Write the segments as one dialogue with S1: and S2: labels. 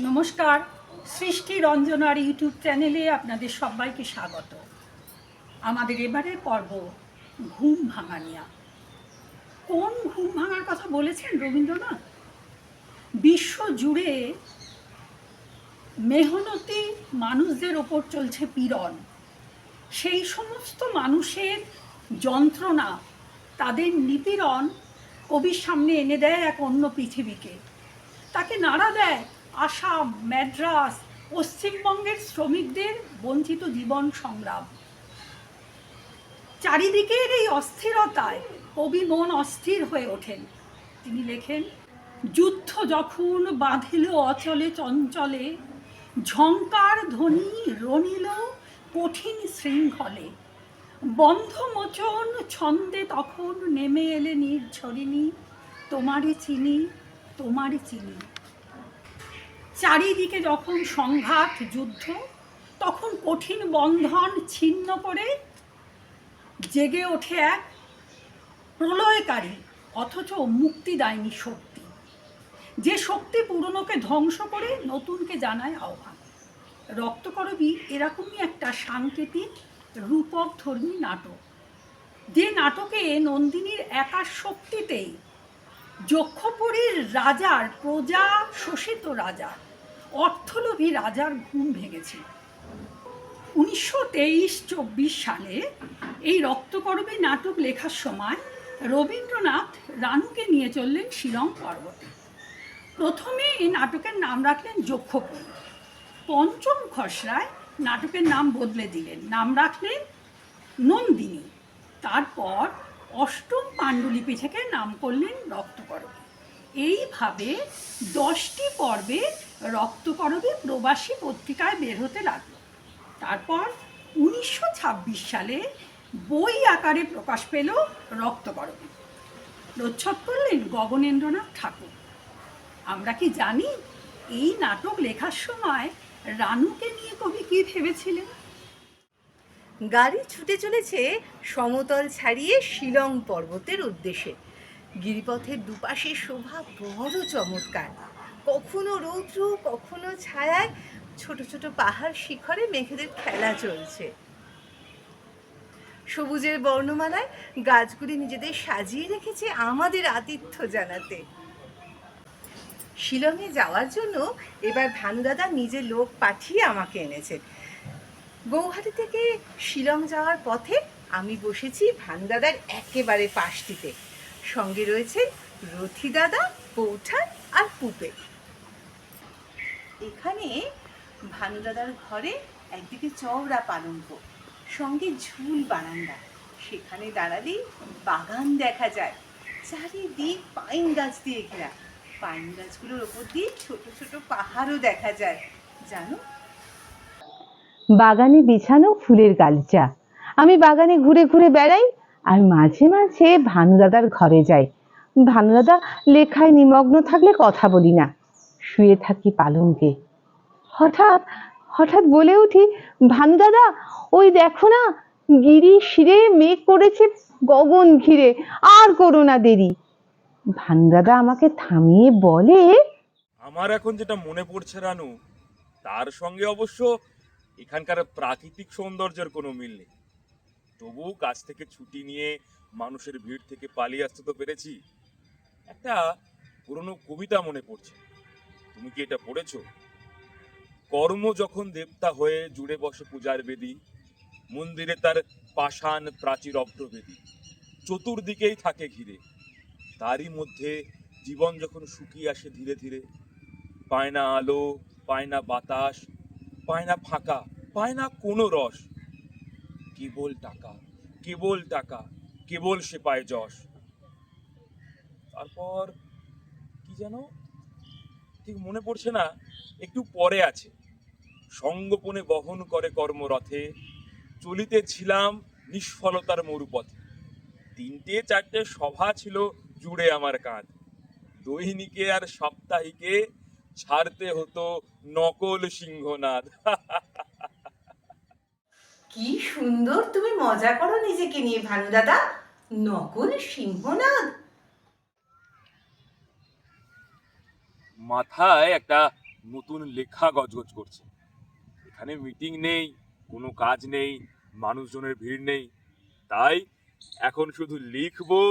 S1: নমস্কার, সৃষ্টি রঞ্জনার ইউটিউব চ্যানেলে আপনাদের সবাইকে স্বাগত। আমাদের এবারের পর্ব ঘুম ভাঙানিয়া। কোন ঘুম ভাঙার কথা বলেছেন রবীন্দ্রনাথ? বিশ্ব জুড়ে মেহনতি মানুষদের ওপর চলছে পীড়ন। সেই সমস্ত মানুষের যন্ত্রণা, তাদের নিপীড়ন কবির সামনে এনে দেয় এক অন্য পৃথিবীকে। তাকে নাড়া দেয় আসাম, ম্যাড্রাস, পশ্চিমবঙ্গের শ্রমিকদের বঞ্চিত জীবন সংগ্রাম। চারিদিকের এই অস্থিরতায় কবি মন অস্থির হয়ে ওঠেন। তিনি লেখেন, যুদ্ধ যখন বাঁধিল অচলে চঞ্চলে, ঝঙ্কার ধ্বনি রনিল কঠিন শৃঙ্খলে, বন্ধমোচন ছন্দে তখন নেমে এলে নির্ঝরিণী, তোমারই চিনি তোমারই চিনি। চারিদিকে যখন সংঘাত, যুদ্ধ, তখন কঠিন বন্ধন ছিন্ন করে জেগে ওঠে এক প্রলয়কারী অথচ মুক্তিদায়িনী শক্তি, যে শক্তি পুরনোকে ধ্বংস করে নতুনকে জানায় আহ্বান। রক্তকরবী এরকমই একটা সাংকেতিক রূপকধর্মী নাটক, যে নাটকে নন্দিনীর একার শক্তিতেই যক্ষপুরীর রাজার, প্রজা শোষিত রাজার, অর্থলোভী রাজার ঘুম ভেঙেছিল। 1923-24 সালে এই রক্তকরবী নাটক লেখার সময় রবীন্দ্রনাথ রানুকে নিয়ে চললেন শিলং পর্বতে। প্রথমে এই নাটকের নাম রাখলেন যক্ষপুরী। পঞ্চম খসড়ায় নাটকের নাম বদলে দিলেন, নাম রাখলেন নন্দিনী। তারপর অষ্টম পাণ্ডুলিপি থেকে নাম করলেন রক্তকরবী। এইভাবে 10টি পর্বে রক্তকরবী প্রবাসী পত্রিকায় বের হতে লাগলো। তারপর 1926 সালে বই আকারে প্রকাশ পেল রক্তকরবী। প্রচ্ছদ করলেন গগনেন্দ্রনাথ ঠাকুর। আমরা কি জানি এই নাটক লেখার সময় রানুকে নিয়ে কবি কি ভেবেছিলেন?
S2: গাড়ি ছুটে চলেছে সমতল ছাড়িয়ে শিলং পর্বতের উদ্দেশ্যে। গিরিপথের দুপাশে শোভা বড় চমৎকার, কখনো রৌদ্র কখনো ছায়ায় ছোট ছোট পাহাড় শিখরে মেঘেদের খেলা চলছে। সবুজের বর্ণমালায় গাছগুলি নিজেদের সাজিয়ে রেখেছে আমাদের আতিথ্য জানাতে। শিলংয়ে যাওয়ার জন্য এবার ভানুদাদা নিজের লোক পাঠিয়ে আমাকে এনেছেন। গৌহাটি থেকে শিলং যাওয়ার পথে আমি বসেছি ভানুদাদার একেবারে পাশটিতে। সঙ্গে রয়েছে রথি দাদা, পৌঠান আর পুপে। এখানে ভানুদাদার ঘরে একদিকে চওড়া পালঙ্ক, সঙ্গে ঝুল বারান্দা। সেখানে দাঁড়ালেই বাগান দেখা যায়, চারিদিক পাইন গাছ দিয়ে ঘেরা। পাইন গাছগুলোর ওপর দিয়ে ছোট ছোট পাহাড়ও দেখা যায় জানো।
S3: বাগানে বিছানো ফুলের গালিচা। আমি বাগানে ঘুরে ঘুরে বেড়াই আর মাঝে মাঝে ভানুদাদার ঘরে যাই। ভানুদাদা লেখায় নিমগ্ন থাকলে কথা বলি না, শুয়ে থাকি পালঙ্কে। হঠাৎ হঠাৎ বলে উঠি, ভানুদাদা ওই দেখো না, গিরি শিরে মেঘ করেছে গগন ঘিরে, আর করো না দেরি। ভানুদাদা আমাকে থামিয়ে বলে,
S4: আমার এখন যেটা মনে পড়ছে রানু, তার সঙ্গে অবশ্য এখানকার প্রাকৃতিক সৌন্দর্যের কোনো মিল নেই। তবু কাজ থেকে ছুটি নিয়ে মানুষের ভিড় থেকে পালিয়ে আসতে তো পেরেছি। একটা পুরনো কবিতা মনে পড়ছে, তুমি কি এটা পড়েছো? কর্ম যখন দেবতা হয়ে জুড়ে বসে পূজার বেদী, মন্দিরে তার পাষাণ প্রাচীর অভ্রবেদী, চতুর্দিকেই থাকে ঘিরে। তারই মধ্যে জীবন যখন শুকিয়ে আসে ধীরে ধীরে, পায় না আলো, পায় না বাতাস, পায় না ফাঁকা, পায় না কোনো রস, কেবল টাকা, কেবল টাকা, কেবল সে পায় যশ। তারপর কি যেন ঠিক মনে পড়ছে না, একটু পরে আছে, সঙ্গোপনে বহন করে কর্মরথে, চলিতেছিলাম নিষ্ফলতার মরুপথে। 3-4টে সভা ছিল জুড়ে আমার কাঁধ, দৈনিকে আর সাপ্তাহিকে ছাড়তে হতো নকল সিংহনাদ।
S2: কি সুন্দর তুমি মজা করো নিজেকে নিয়ে ভানুদাদা, নকল সিংহনাদ।
S4: মাথায় একটা নতুন লেখা গজগজ করছে। এখানে মিটিং নেই, কোনো কাজ নেই, মানুষজনের ভিড় নেই, তাই এখন শুধু লিখবো,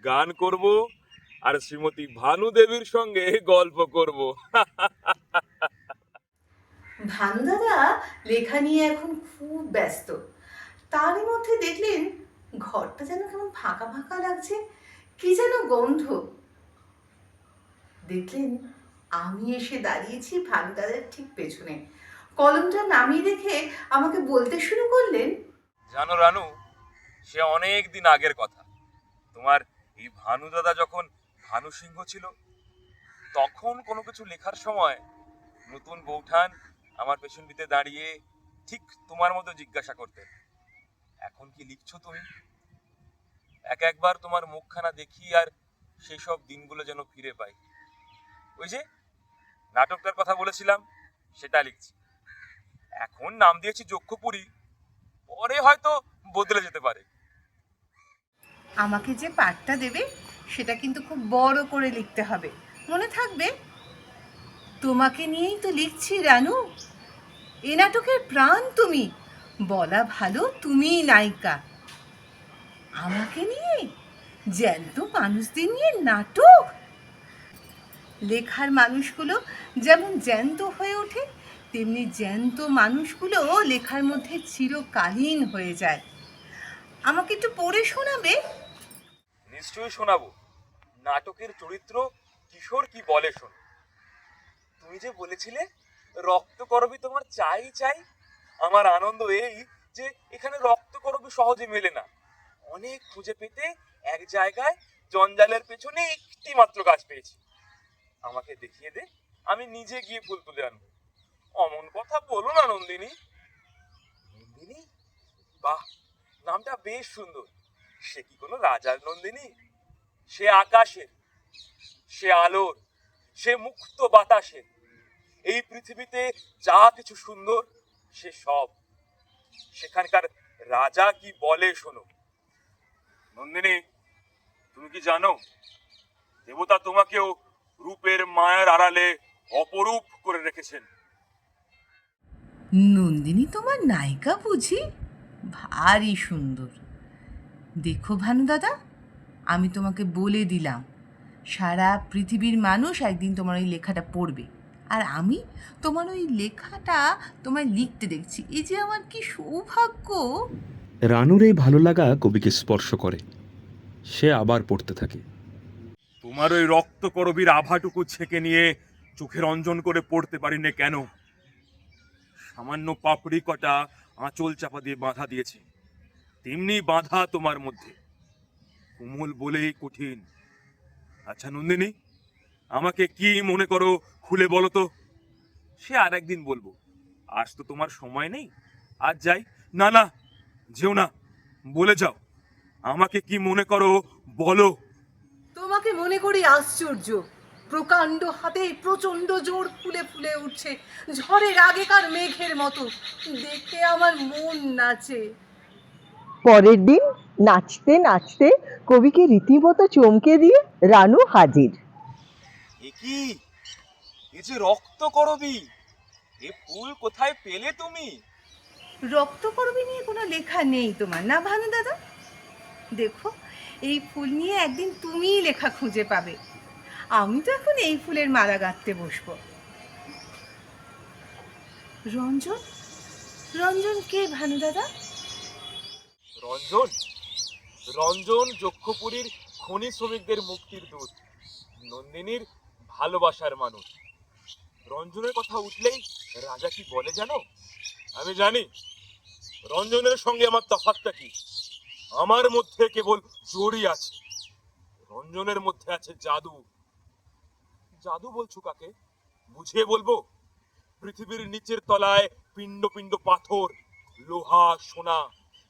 S4: গান করব আর শ্রীমতী ভানু দেবীর সঙ্গে গল্প করব।
S2: ভানু দাদা লেখা নিয়ে এখন খুব ব্যস্ত। তারই মধ্যে দেখলেন ঘরটা যেন কেমন ফাঁকা ফাঁকা লাগছে, কি যেন গন্ধ। দেখলেন আমি এসে দাঁড়িয়েছি ভানু দাদার ঠিক পেছনে। কলমটা নামিয়ে রেখে আমাকে বলতে শুরু করলেন,
S4: জানো রানু, সে অনেক দিন আগের কথা। তোমার এই ভানু দাদা যখন ভানু সিংহ ছিল, তখন কোনো কিছু লেখার সময় নতুন বৌঠান আমার পেছন দিতে দাঁড়িয়ে ঠিক তোমার মতো জিজ্ঞাসা করতেন, এখন কি লিখছো তুমি? একবার তোমার মুখখানা দেখি আর সেই সব দিনগুলো যেন ফিরে পাই। ওই যে নাটকটার কথা বলেছিলাম, সেটা লিখছি। এখন নাম দিয়েছি যক্ষপুরী, পরে হয়তো বদলে যেতে পারে।
S2: আমাকে যে পাঠটা দেবে সেটা কিন্তু খুব বড় করে লিখতে হবে, মনে থাকবে? তোমাকে নিয়েই তো লিখছি রানু। এ নাটকের প্রাণ তুমি, বলা ভালো তুমিই নায়িকা। আমাকে নিয়ে জ্যান্ত মানুষদের নিয়ে নাটক। লেখার মানুষগুলো যেমন জ্যান্ত হয়ে ওঠে, তেমনি জ্যান্ত মানুষগুলো লেখার মধ্যে চিরকালীন হয়ে যায়। আমাকে একটু পড়ে শোনাবে?
S4: নিশ্চয়ই শোনাবো। নাটকের চরিত্র কিশোর কি বলে শোনো। তুমি যে বলেছিলে রক্তকরবী তোমার চাই চাই, আমার আনন্দ এই যে এখানে রক্তকরবী সহজে মেলে না। অনেক খুঁজে পেতে এক জায়গায় জঞ্জালের পেছনে একটি মাত্র গাছ পেয়েছি। আমাকে দেখিয়ে দে, আমি নিজে গিয়ে ফুল তুলে আনবো। অমন কথা বলো না নন্দিনী। নন্দিনী, বাহ, নামটা বেশ সুন্দর। সে কি কোনো রাজার নন্দিনী? সে আকাশের, সে আলোর, সে মুক্ত বাতাসের। এই পৃথিবীতে যা কিছু সুন্দর সে সব। সেখানকার রাজা কি বলে শোনো। নন্দিনী, তুমি কি জানো দেবতা তোমাকেও রূপের মায়ার আড়ালে অপরূপ করে রেখেছেন।
S2: নন্দিনী তোমার নায়িকা বুঝি? ভারী সুন্দর। দেখো ভানু দাদা, আমি তোমাকে বলে দিলাম, সারা পৃথিবীর মানুষ একদিন তোমার ওই লেখাটা পড়বে, আর আমি তোমার ওই লেখাটা তোমায় লিখতে দেখছি। এই যে আমার কি সৌভাগ্য!
S5: রানুর এই ভালো লাগা কবিকে স্পর্শ করে। সে আবার পড়তে থাকে।
S4: তোমার ওই রক্তকরবীর আভাটুকু ছেঁকে নিয়ে চোখের অঞ্জন করে পড়তে পারি না কেন? সামান্য পাপড়ি কটা আঁচল চাপা দিয়ে বাঁধা দিয়েছে, তেমনি বাঁধা তোমার মধ্যে, কোমল বলেই কঠিন। আচ্ছা নন্দিনী, আমাকে কি মনে করো খুলে বলো তো। সে আর একদিন বলবো, আজ তো তোমার সময় নেই, আজ যাই। না না, যেও না, বলে যাও, আমাকে কি মনে করো বলো।
S2: তোমাকে মনে করি আশ্চর্য। প্রকাণ্ড হাতে প্রচণ্ড জোর ফুলে ফুলে উঠছে, ঝড়ের আগেকার মেঘের মতো। দেখে আমার মন নাচে।
S3: পরের দিন নাচতে নাচতে কবিকে রীতিমতো চমকে দিয়ে রানু হাজির।
S4: এ কি, এ যে রক্তকরবী, এ ফুল কোথায় পেলে তুমি?
S2: রক্তকরবী নিয়ে কোনো লেখা নেই তোমার, না ভানু দাদা? দেখো, এই ফুল নিয়ে একদিন তুমিই লেখা খুঁজে পাবে। আমি তো এখন এই ফুলের মালা গাঁথতে বসবো। রঞ্জন? রঞ্জন কে ভানু দাদা?
S4: রঞ্জন? রঞ্জন যক্ষপুরীর খনি শ্রমিকদের মুক্তির দূত, নন্দিনীর ভালোবাসার মানুষ। রঞ্জনের কথা উঠলেই রাজা কি বলে জানো? আমি জানি রঞ্জনের সঙ্গে আমার তফাৎটা কি। আমার মধ্যে কেবল জড়ি আছে, রঞ্জনের মধ্যে আছে জাদু। জাদু বলছো কাকে? বুঝিয়ে বলবো। পৃথিবীর নিচের তলায় পিণ্ড পিণ্ড পাথর, লোহা, সোনা,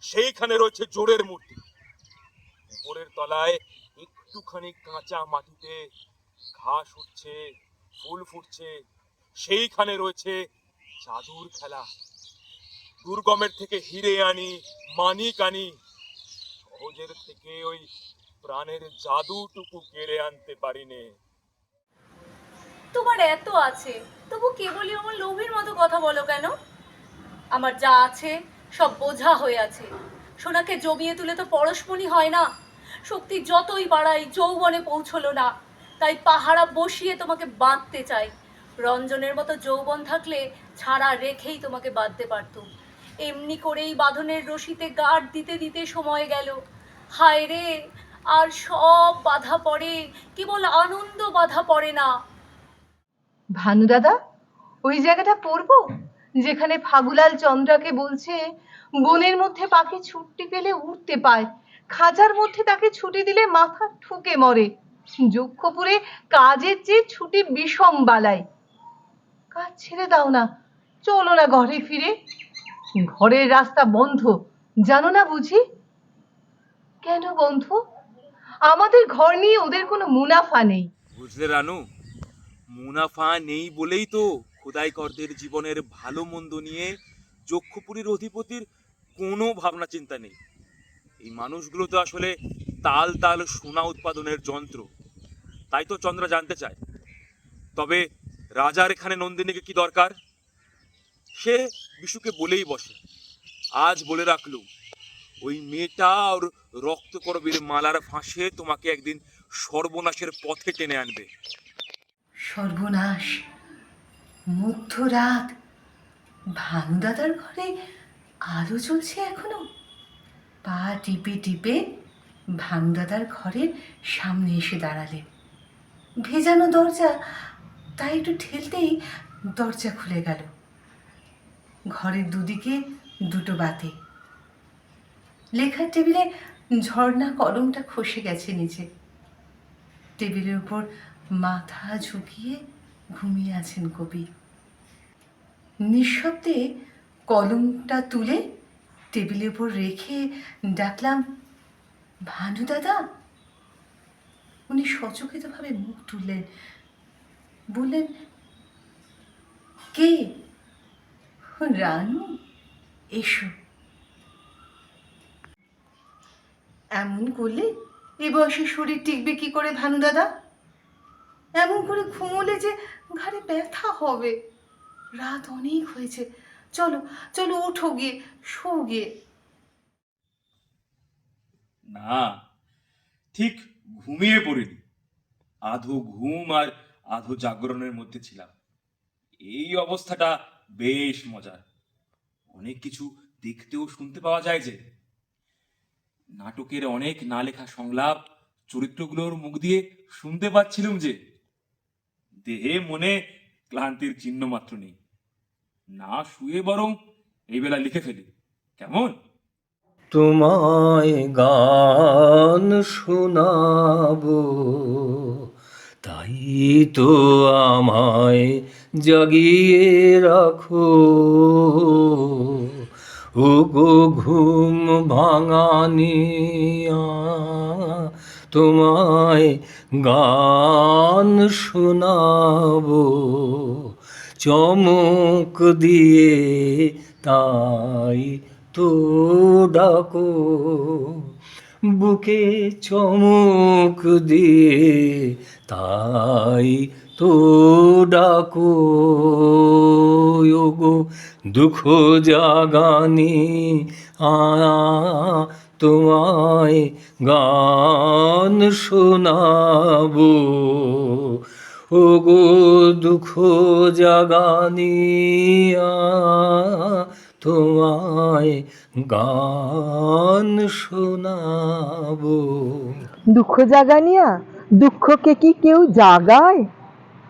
S4: সেইখানে রয়েছে জোরের মূর্তি। উপরের তলায় একটুখানি কাঁচা মাটিতে ঘাস উঠছে, ফুল ফুটছে, সেইখানে রয়েছে জাদুর খেলা। দুর্গমের থেকে হিরে আনি, মানিক আনি, সহজের থেকে ওই প্রাণের জাদুটুকু কেড়ে আনতে পারিনে।
S6: তোমার এত আছে, তবু কেবলই আমার লোভের মতো কথা বলো কেন? আমার যা আছে সব বোঝা হয়ে আছে। সোনাকে জমিয়ে তুলে তো পরশমণি হয় না। শক্তি যতই বাড়াই যৌবনে পৌঁছলো না, তাই পাহারা বসিয়ে তোমাকে বাঁধতে চাই। রঞ্জনের মতো যৌবন থাকলে ছাড়া রেখেই তোমাকে বাঁধতে পারতুম। এমনি করেই বাঁধনের রশিতে গাঁট দিতে দিতে সময় গেল। হায় রে, আর সব বাধা পড়ে, কেবল আনন্দ বাধা পড়ে না।
S3: ভানু দাদা, ওই জায়গাটা পড়বো যেখানে ফাগুলাল চন্দ্রাকে বলছে বনের মধ্যে পাখি ছুটি পেলে উঠতে পায়, খাঁচার মধ্যে তাকে ছুটি দিলে মাথা ঠুকে মরে, যক্ষপুরে কাজের চেয়ে ছুটি বিষম বালাই। কাজ ছেড়ে দাও না, চলো না ঘরে ফিরে। ঘরের রাস্তা বন্ধ, জানো না বুঝি? কেন বন্ধ? আমাদের ঘর নিয়ে ওদের কোনো মুনাফা নেই।
S4: বুঝলে রানু, মুনাফা নেই বলেই তো খোদাইকরদের জীবনের ভালো মন্দ নিয়ে যক্ষপুরীর অধিপতির কোনো ভাবনা চিন্তা নেই। এই মানুষগুলো তো আসলে তাল তাল সোনা উৎপাদনের যন্ত্র। তাই তো চন্দ্রা জানতে চায়, তবে রাজার এখানে নন্দিনীকে কি দরকার? সে বিশুকে বলেই বসে, আজ বলে রাখলো, ওই মেয়েটা ওর রক্তকরবীর মালার ফাঁসে তোমাকে একদিন সর্বনাশের পথে টেনে আনবে।
S2: সর্বনাশ! মধ্যরাত, ভানুদাদার ঘরে আলো জ্বলছে এখনো। পা টিপে টিপে ভানুদাদার ঘরের সামনে এসে দাঁড়ালেন। ভেজানো দরজা, তাই একটু ঠেলতেই দরজা খুলে গেল। ঘরের দুদিকে দুটো বাতি। লেখার টেবিলে ঝর্ণা কলমটা খসে গেছে নিচে। টেবিলের উপর মাথা ঝুঁকিয়ে ঘুমিয়ে আছেন কবি। নিঃশব্দে কলমটা তুলে টেবিলের উপর রেখে ডাকলাম, ভানু দাদা। উনি সচকিতভাবে মুখ তুললেন, বললেন, কে? রানু, এসো। এমন করলে এ বয়সে শরীর টিকবে কি করে ভানু দাদা? এমন করে ঘুমোলে যে ঘাড়ে ব্যথা হবে। রাত অনেক হয়েছে, চলো চলো, ওঠো গিয়ে, শো গিয়ে।
S4: না, ঠিক ঘুমিয়ে পড়িনি, আধো ঘুম আর আধো জাগরণের মধ্যে ছিলাম। এই অবস্থাটা বেশ মজার। অনেক কিছু দেখতে ও শুনতে পাওয়া যায় যে। নাটকের অনেক না লেখা সংলাপ চরিত্রগুলোর মুখ দিয়ে শুনতে পাচ্ছিলাম যে। দেহে মনে ক্লান্তির চিহ্ন মাত্র নেই। না শুয়ে বরং এই বেলা লিখে ফেলি, কেমন?
S7: তোমায় গান শোনাবো, তাই তো আমায় জাগিয়ে রাখো। ও গো ঘুম ভাঙানিয়া, তোমায় গান শোনাবো, চমক দিয়ে তাই তো ডাকো। বুকে চমক দিয়ে তাই তো ডাকো। ওগো দুঃখ জাগানি তোমায় গান শোনাবো। ওগো দুঃখ জাগানিয়া, তোমায় গান শোনাবো।
S3: দুঃখ জাগানিয়া, দুঃখকে কি কেউ জাগায়?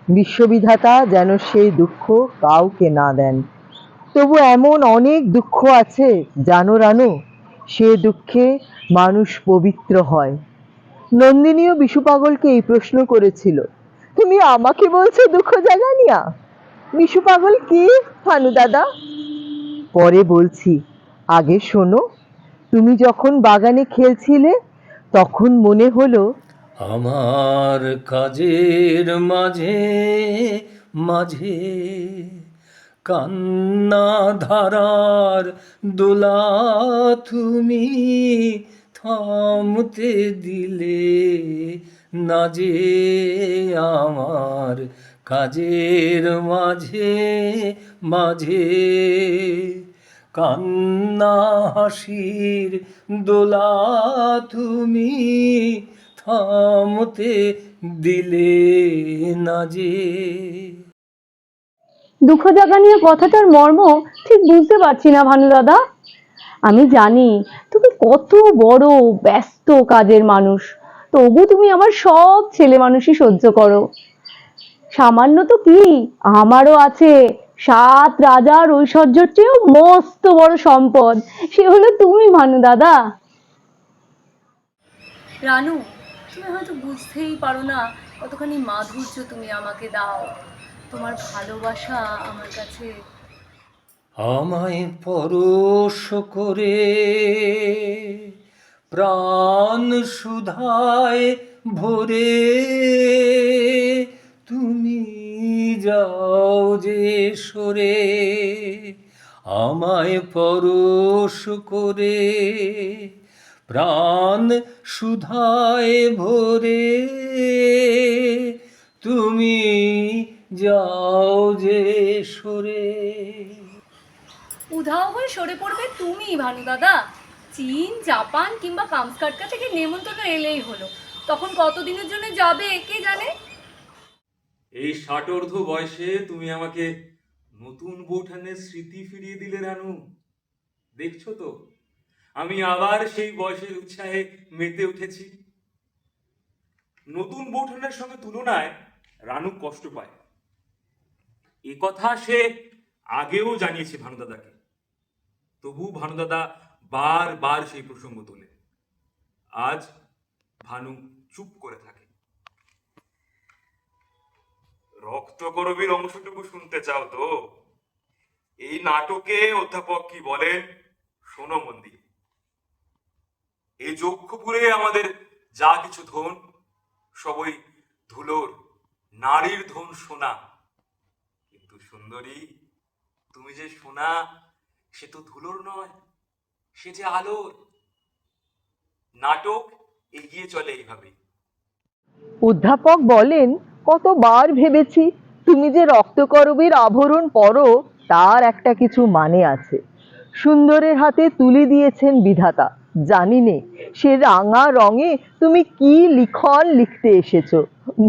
S3: বিশ্ববিধাতা যেন সেই দুঃখ কাউকে না দেন। তবু এমন অনেক দুঃখ আছে জানো রানু, সে দুঃখে মানুষ পবিত্র হয়। নন্দিনীও বিশু পাগলকে এই প্রশ্ন করেছিল, তুমি আমাকে বলছো দুঃখ জাগানিয়া? বিশু পাগল কি ভানু দাদা? পরে বলছি, আগে শোনো। তুমি যখন বাগানে খেলছিলে তখন মনে হলো
S7: আমার কাজের মাঝে মাঝে কান্না ধারার দোলা তুমি থামতে দিলে না যে আমার কাজের মাঝে মাঝে, কান্না হাসির দোলা তুমি থামতে দিলে না যে।
S3: দুঃখ জাগানিয়া কথাটার মর্ম ঠিক বুঝতে পারছি না ভানু দাদা। আমি জানি তুমি কত বড় ব্যস্ত কাজের মানুষ, তবু তুমি আমার সব ছেলে মানুষই সহ্য করো। সামান্য তো কি, আমারও আছে 7 রাজার ঐশ্বর্যের চেয়েও মস্ত বড় সম্পদ, সে হলো তুমি ভানু দাদা।
S6: রানু, তুমি হয়তো বুঝতেই পারো না কতখানি মাধুর্য তুমি আমাকে দাও। তোমার ভালোবাসা আমার কাছে
S7: আমায় পরশ করে প্রাণ সুধায় ভরে, তুমি যাও যে সরে। আমায় পরশ করে প্রাণ সুধায় ভরে, তুমি যাও যে সরে।
S6: উধাও হয়ে সরে পড়বে তুমি ভানু দাদা। চীন, জাপান কিংবা কামস্কাটকা থেকে নেমন্তন্ন এলেই হলো, তখন কতদিনের জন্য যাবে কে জানে।
S4: এই ষাটোর্ধ্ব বয়সে তুমি আমাকে নতুন বৌঠানের স্মৃতি ফিরিয়ে দিলে রানু। দেখছো তো, আমি আবার সেই বয়সের উৎসাহে মেতে উঠেছি। নতুন বৌঠানের সঙ্গে তুলনায় রানু কষ্ট পায়, এ কথা সে আগেও জানিয়েছে ভানুদাদাকে। তবু ভানুদাদা বারবার সেই প্রসঙ্গ তোলে। আজ ভানু চুপ করে থাকে। রক্তকরবীর অংশটুকু শুনতে চাও তো? এই নাটকে অধ্যাপক কি বলেন শোনো মন দিয়ে। এই যক্ষপুরে আমাদের যা কিছু ধন, সবই ধুলোর, নারীর ধন সোনা। কিন্তু সুন্দরী, তুমি যে সোনা, সে তো ধুলোর নয়, সে যে আলোর। নাটক এগিয়ে চলে এইভাবে।
S3: অধ্যাপক বলেন, কতবার ভেবেছি তুমি যে রক্তকরবীর আভরণ পরো তার একটা কিছু মানে আছে। সুন্দরের হাতে তুলে দিয়েছেন বিধাতা, জানি নে সে রাঙা রঙে তুমি কি লিখন লিখতে এসেছো।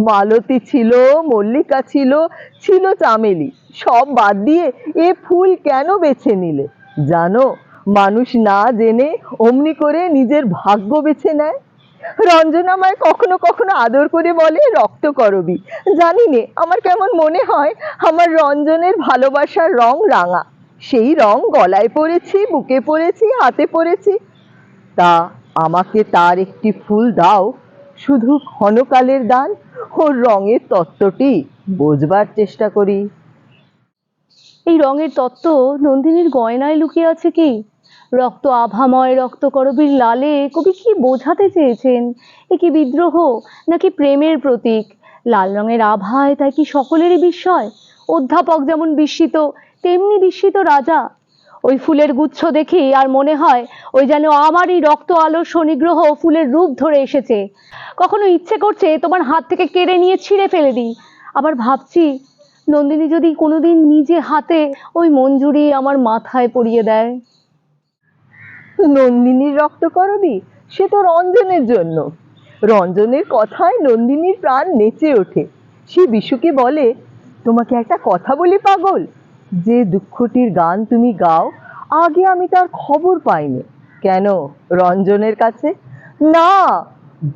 S3: মালতী ছিল, মল্লিকা ছিল, ছিল চামেলি, সব বাদ দিয়ে এ ফুল কেন বেছে নিলে? জানো, মানুষ না জেনে অমনি করে নিজের ভাগ্য বেছে নেয়। রঞ্জন আমায় কখনো কখনো আদর করে বলে রক্তকরবী। জানি নে, আমার কেমন মনে হয় আমার রঞ্জনের ভালোবাসার রং রাঙা। সেই রং গলায় পরেছি, বুকে পরেছি, হাতে পরেছি। তা আমাকে তার একটি ফুল দাও, শুধু ক্ষণকালের দান। ওর রঙের তত্ত্বটি বোঝবার চেষ্টা করি। এই রঙের তত্ত্ব নন্দিনীর গয়নায় লুকিয়ে আছে কি? রক্ত আভাময় রক্তকরবীর লালে কবি কি বোঝাতে চেয়েছেন? এ কি বিদ্রোহ নাকি প্রেমের প্রতীক? লাল রঙের আভায় তাই কি সকলেরই বিস্ময়? অধ্যাপক যেমন বিস্মিত, তেমনি বিস্মিত রাজা। ওই ফুলের গুচ্ছ দেখি আর মনে হয় ওই যেন আমারই রক্ত আলো শনিগ্রহ ফুলের রূপ ধরে এসেছে। কখনো ইচ্ছে করছে তোমার হাত থেকে কেড়ে নিয়ে ছিঁড়ে ফেলে দিই, আবার ভাবছি নন্দিনী যদি কোনোদিন নিজে হাতে ওই মঞ্জুরি আমার মাথায় পরিয়ে দেয়। নন্দিনীর রক্তকরবী, সে তো রঞ্জনের জন্য। রঞ্জনের কথায় নন্দিনীর প্রাণ নেচে ওঠে। সে বিশুকে বলে, তোমাকে একটা কথা বলি পাগল, যে দুঃখটির গান তুমি গাও, আগে আমি তার খবর পাইনি। কেন, রঞ্জনের কাছে? না,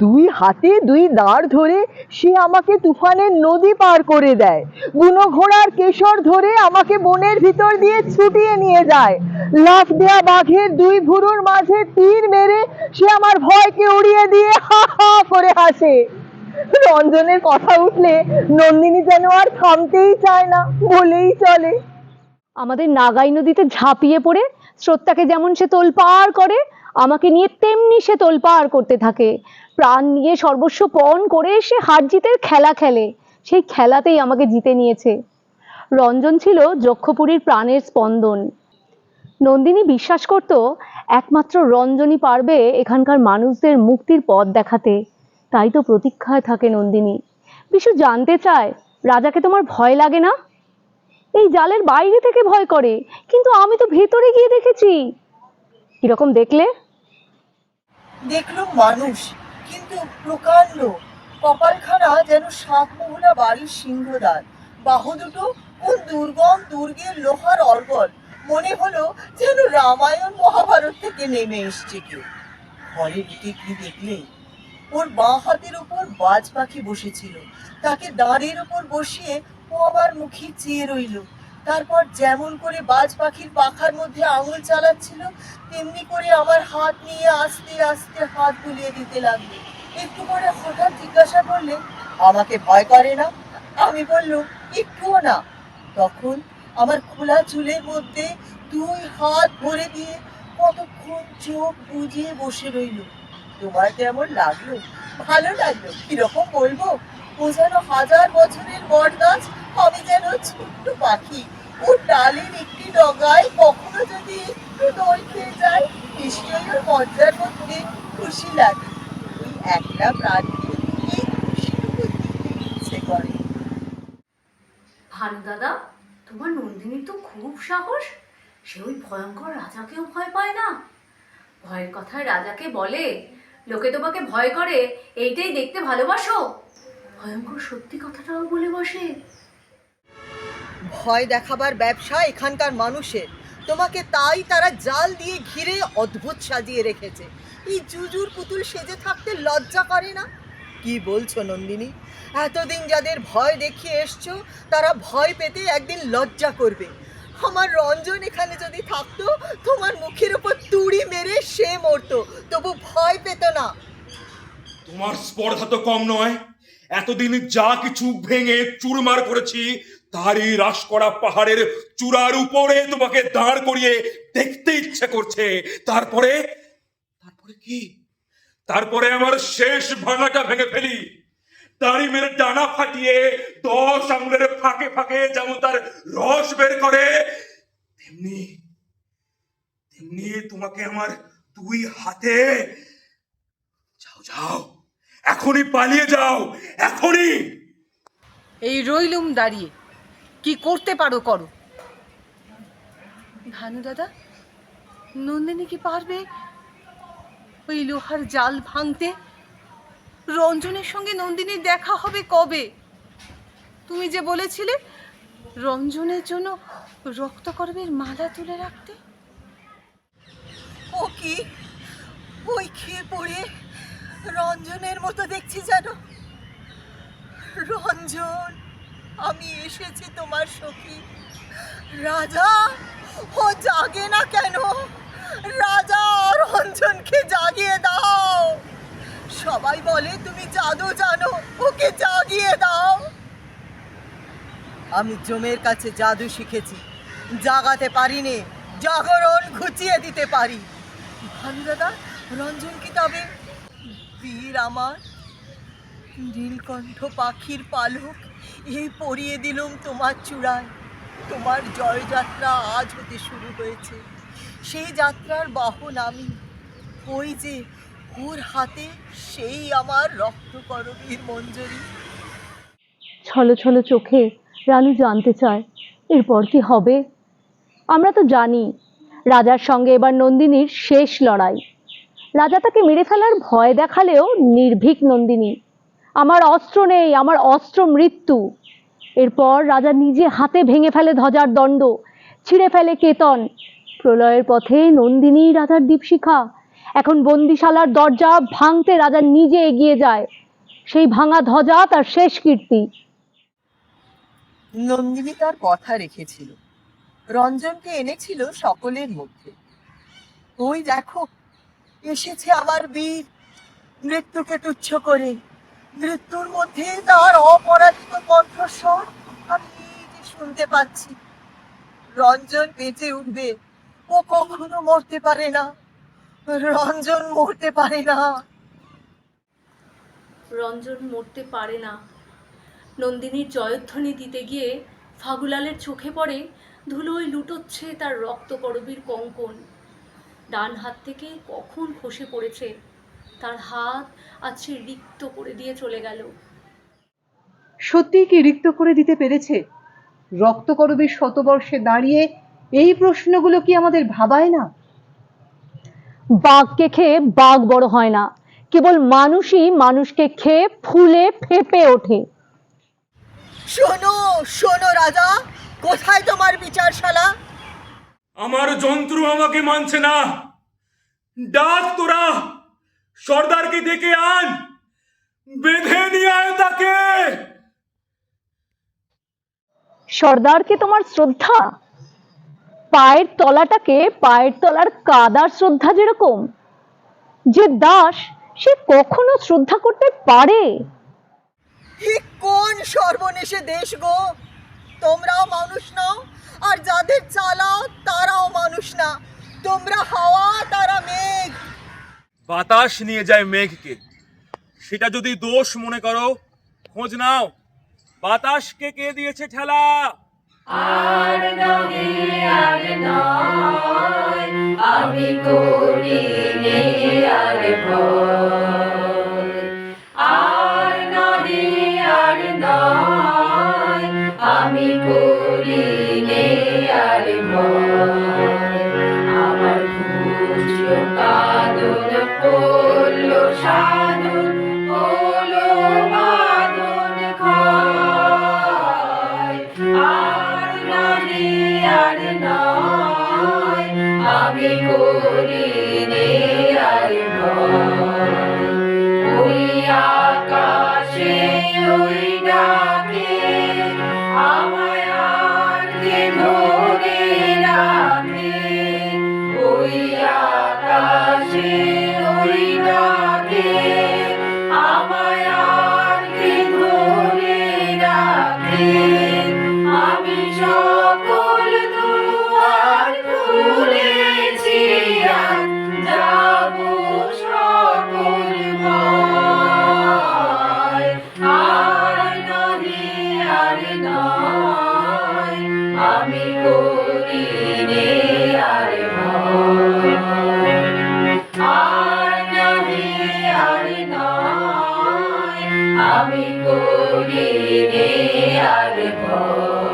S3: 2 হাতে 2 দাঁড় ধরে সে আমাকে তুফানের নদী পার করে দেয়। বুনো ঘোড়ার কেশর ধরে আমাকে বনের ভিতর দিয়ে ছুটিয়ে নিয়ে যায়। লাফ দেয়া বাঘের 2 ভুরুর মাঝে তীর মেরে সে আমার ভয়কে উড়িয়ে দিয়ে হা হা করে হাসে। রঞ্জনের কথা উঠলে নন্দিনী যেন আর থামতেই চায় না, বলেই চলে। আমাদের নাগাই নদীতে ঝাঁপিয়ে পড়ে স্রোতটাকে যেমন সে তোলপাড় করে, আমাকে নিয়ে তেমনি সে তোলপাড় করতে থাকে। প্রাণ নিয়ে সর্বস্ব পণ করে সে হার জিতের খেলা খেলে, সেই খেলাতেই আমাকে জিতে নিয়েছে। রঞ্জন ছিল যক্ষপুরীর প্রাণের স্পন্দন। নন্দিনী বিশ্বাস করত একমাত্র রঞ্জনই পারবে এখানকার মানুষদের মুক্তির পথ দেখাতে। তাই তো প্রতীক্ষায় থাকে নন্দিনী। বিশু জানতে চায়
S8: রাজাকে তোমার ভয় লাগে না? এই জালের বাইরে থেকে ভয় করে, কিন্তু আমি তো ভেতরে গিয়ে দেখেছি। কিরকম দেখলে?
S9: দেখলুম মানুষ, কিন্তু প্রকাণ্ড। কপালখানা যেন 7 মহলা বাড়ির সিংহদ্বার, বাহু দুটো কোন দুর্গম দুর্গের লোহার অর্গল। মনে হলো যেন রামায়ণ মহাভারত থেকে নেমে এসছে কেউ। ঘরে ঢুকে কি দেখলে? ওর বাঁ হাতের উপর বাজ পাখি বসেছিল, তাকে দাঁড়ের উপর বসিয়ে ও আমার মুখে চেয়ে রইল। তারপর যেমন করে বাজ পাখির পাখার মধ্যে আঙুল চালাচ্ছিল, তেমনি করে আমার হাত নিয়ে আস্তে আস্তে হাত বুলিয়ে দিতে লাগলো। একটু পরে হঠাৎ জিজ্ঞাসা করলে, আমাকে ভয় করে না? আমি বললুম, একটুও না। তখন আমার খোলা চুলের মধ্যে 2 হাত ভরে দিয়ে কতক্ষণ চোখ বুজিয়ে বসে রইল। তোমার কেমন লাগলো? ভালো লাগলো? কিরকম বলবো? ও যেন 1000 বছরের বট গাছ, আমি যেন ছোট্ট পাখি। ওর ডালের একটি ডগায় কখনো যদি একটু দই খেয়ে যায়, নিশ্চয়ই ওর মজ্জার মধ্যে খুশি লাগে। ওই একলা প্রাণীকে এই খুশিটুকু দিতে ইচ্ছে করে।
S6: ভানু দাদা, তোমার নন্দিনীর তো খুব সাহস। সে ওই ভয়ঙ্কর রাজাকেও ভয় পায় না। ভয়ের কথায় রাজাকে বলে, লোকে তোমাকে ভয় করে, এইটাই দেখতে ভালোবাসো। ভয়ঙ্কর সত্যি কথাটাও বলে বসে।
S9: ভয় দেখাবার ব্যবসা এখানকার মানুষের। তোমাকে তাই তারা জাল দিয়ে ঘিরে অদ্ভুত সাজিয়ে রেখেছে। এই জুজুর পুতুল সেজে থাকতে লজ্জা করে না? কি বলছো নন্দিনী? এতদিন যাদের ভয় দেখিয়ে এসছো, তারা ভয় পেতে একদিন লজ্জা করবে। আমার রঞ্জন এখানে যদি থাকতো, তোমার মুখের উপর তুড়ি মেরে সে মরতো, তবু ভয় পেত না।
S4: তোমার স্পর্ধা তো কম নয়। এতদিন যা কিছু ভেঙে চুরমার করেছি, তারই রাশ করা পাহাড়ের চূড়ার উপরে তোমাকে দাঁড় করিয়ে দেখতে ইচ্ছে করছে। তারপরে তারপরে কি? তারপরে আমার শেষ ভাঙাটা ভেঙে ফেলি। তারিমের ডানা ফাটিয়ে 10 আঙুলের ফাঁকে ফাঁকে যেমন তার রস বের করে, তেমনি তেমনি তোমাকে আমার 2 হাতে। যাও যাও, এখনই পালিয়ে যাও, এখনই।
S2: এই রইলুম দাঁড়িয়ে, কি করতে পারো করো। ভানু দাদা, নন্দিনী কি পারবে ওই লোহার জাল ভাঙতে? রঞ্জনের সঙ্গে নন্দিনীর দেখা হবে কবে? তুমি যে বলেছিলে রঞ্জনের জন্য রক্তকরবের মালা তুলে রাখতে।
S9: ও কি ওই খেয়ে পড়ে রঞ্জনের মতো দেখছি যেন। রঞ্জন, আমি এসেছি তোমার সখী। রাজা, ও জাগে না কেন? রাজা, রঞ্জনকে জাগিয়ে দাও। সবাই বলে তুমি জাদু জানো, ওকে জাগিয়ে দাও। আমি জমের কাছে জাদু শিখেছি, জাগাতে পারিনি, জাগরণ ঘুচিয়ে দিতে পারি। ভানু দাদা, রঞ্জন কি তবে বীর আমার? নীলকণ্ঠ পাখির পালক এই পরিয়ে দিলুম তোমার চূড়ায়। তোমার জয়যাত্রা আজ হতে শুরু হয়েছে। সেই যাত্রার বাহন আমি। ওই যে ওর হাতে সেই আমার রক্তকরবীর মঞ্জরি।
S8: ছলো ছলো চোখে রানু জানতে চায় এরপর কি হবে। আমরা তো জানি রাজার সঙ্গে এবার নন্দিনীর শেষ লড়াই। রাজা তাকে মেরে ফেলার ভয় দেখালেও নির্ভীক নন্দিনী। আমার অস্ত্র নেই, আমার অস্ত্র মৃত্যু। এরপর রাজা নিজে হাতে ভেঙে ফেলে ধ্বজার দণ্ড, ছিঁড়ে ফেলে কেতন। প্রলয়ের পথে নন্দিনী রাজার দীপশিখা। এখন বন্দিশালার দরজা ভাঙতে রাজা নিজে এগিয়ে যায়। সেই ভাঙা ধ্বজা তার শেষ কীর্তি।
S9: নন্দিনী তার কথা রেখেছিল, রঞ্জনকে এনেছিল সকলের মধ্যে। ওই দেখো, এসেছে আমার বীর, মৃত্যুকে তুচ্ছ করে। মৃত্যুর মধ্যে তার অপরাজিত কণ্ঠস্বর আমি নিজে শুনতে পাচ্ছি। রঞ্জন বেঁচে উঠবে, ও কখনো মরতে পারে না। রঞ্জন মরতে পারে না।
S6: রঞ্জন মরতে পারে না। নন্দিনীর জয়ধ্বনি দিতে গিয়ে ফাগুলালের চোখে পড়ে ধুলোয় লুটোচ্ছে তার রক্তকরবীর কঙ্কন। ডান হাত থেকে কখন খসে পড়েছে, তার হাত আজ সে রিক্ত করে দিয়ে চলে গেল।
S3: সত্যিই কি রিক্ত করে দিতে পেরেছে? রক্তকরবীর শতবর্ষে দাঁড়িয়ে এই প্রশ্নগুলো কি আমাদের ভাবায় না?
S8: বাঘকে খেয়ে বাঘ বড় হয় না, কেবল মানুষই মানুষকে খেয়ে ফুলে ফেপে ওঠে।
S9: শোনো শোনো রাজা, কোথায় তোমার বিচারশালা?
S4: আমার যন্ত্র আমাকে মানছে না। ডাক তোরা, সর্দারকে ডেকে আন, বেঁধে নিয়ে আয় তাকে।
S8: সর্দারকে তোমার শ্রদ্ধা? পায়ের তলাটাকে পায়ের তলার কাদার শ্রদ্ধা যেরকম, যে দাস সে কখনো শ্রদ্ধা করতে পারে?
S9: এ কোন সর্বনেশে দেশ গো! তোমরাও মানুষ নাও, আর যাদের চালাও তারাও মানুষ না। তোমরা হাওয়া, তারা মেঘ।
S4: বাতাস নিয়ে যায় মেঘকে, সেটা যদি দোষ মনে করো, খোঁজ নাও বাতাসকে কে দিয়েছে ঠেলা।
S6: আর নহে আর নয়, আমি করি নে আর ভয়। আর নহে আর নয়, আমি করি নে আর ভয়। আমার পূজ্য কাঁদন করল সাধন, হলো বাঁধন ক্ষয়। আর নহে আর নয়, আমি করি নে আর ভয়। ওই আকাশে ওই ডাকে আমায় আর কে ধরে রাখে। ওই আকাশে ওই ডাকে আমায় আর কে ধরে রাখে। আমি সকল দুয়ার খুলেছি, আর যাব সকল ভয়। আর নহে আর নয়, আমি করি নে আর ভয়। আর নহে আর নয়, আমি করি নে আর ভয়।